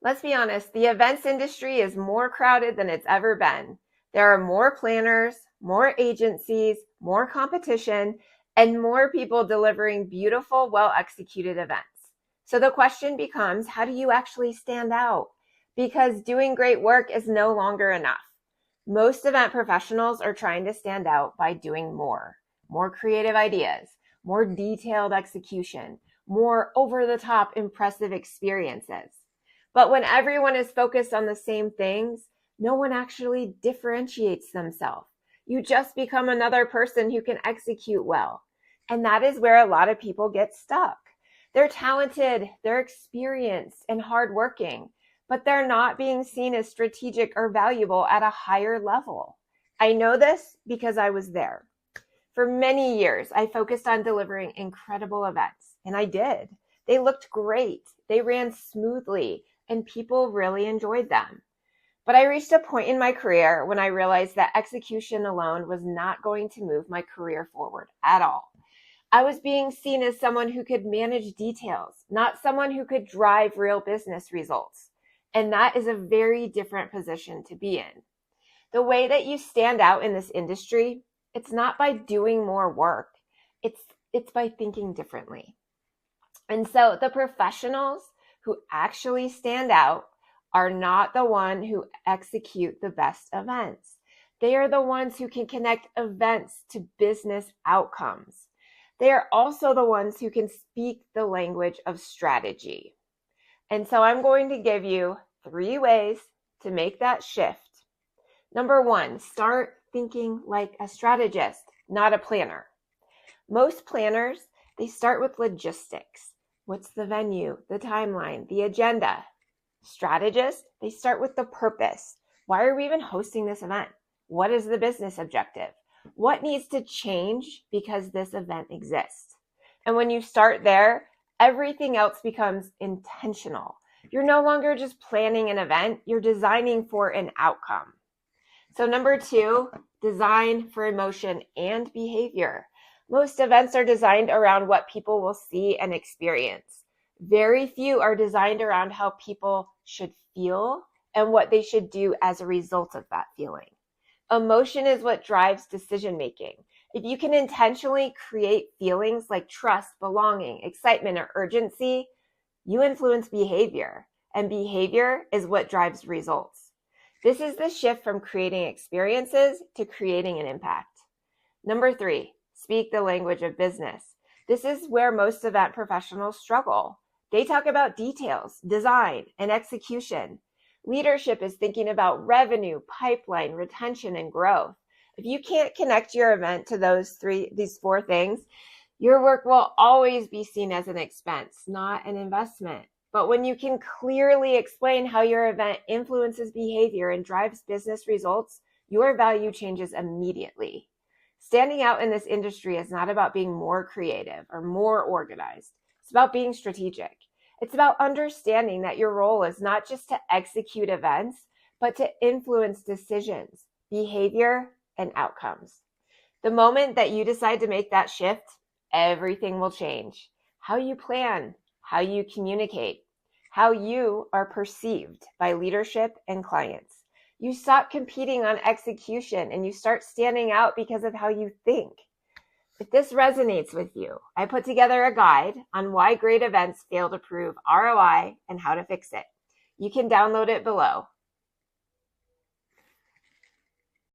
Let's be honest, the events industry is more crowded than it's ever been. There are more planners, more agencies, more competition, and more people delivering beautiful, well-executed events. So the question becomes, how do you actually stand out? Because doing great work is no longer enough. Most event professionals are trying to stand out by doing more creative ideas, more detailed execution, more over-the-top impressive experiences. But when everyone is focused on the same things, no one actually differentiates themselves. You just become another person who can execute well. And that is where a lot of people get stuck. They're talented, they're experienced and hardworking, but they're not being seen as strategic or valuable at a higher level. I know this because I was there. For many years, I focused on delivering incredible events, and I did. They looked great, they ran smoothly, and people really enjoyed them. But I reached a point in my career when I realized that execution alone was not going to move my career forward at all. I was being seen as someone who could manage details, not someone who could drive real business results. And that is a very different position to be in. The way that you stand out in this industry, it's not by doing more work. It's by thinking differently. And so the professionals who actually stand out are not the ones who execute the best events. They are the ones who can connect events to business outcomes. They are also the ones who can speak the language of strategy. And so I'm going to give you 3 ways to make that shift. Number 1, start thinking like a strategist, not a planner. Most planners, they start with logistics. What's the venue, the timeline, the agenda? Strategists, they start with the purpose. Why are we even hosting this event? What is the business objective? What needs to change because this event exists? And when you start there, everything else becomes intentional. You're no longer just planning an event, you're designing for an outcome. So number 2, design for emotion and behavior. Most events are designed around what people will see and experience. Very few are designed around how people should feel and what they should do as a result of that feeling. Emotion is what drives decision making. If you can intentionally create feelings like trust, belonging, excitement, or urgency, you influence behavior, and behavior is what drives results. This is the shift from creating experiences to creating an impact. Number 3, speak the language of business. This is where most event professionals struggle. They talk about details, design, and execution. Leadership is thinking about revenue, pipeline, retention, and growth. If you can't connect your event to these 4 things, your work will always be seen as an expense, not an investment. But when you can clearly explain how your event influences behavior and drives business results, your value changes immediately. Standing out in this industry is not about being more creative or more organized. It's about being strategic. It's about understanding that your role is not just to execute events, but to influence decisions, behavior, and outcomes. The moment that you decide to make that shift, everything will change. How you plan, how you communicate, how you are perceived by leadership and clients. You stop competing on execution and you start standing out because of how you think. If this resonates with you, I put together a guide on why great events fail to prove ROI and how to fix it. You can download it below.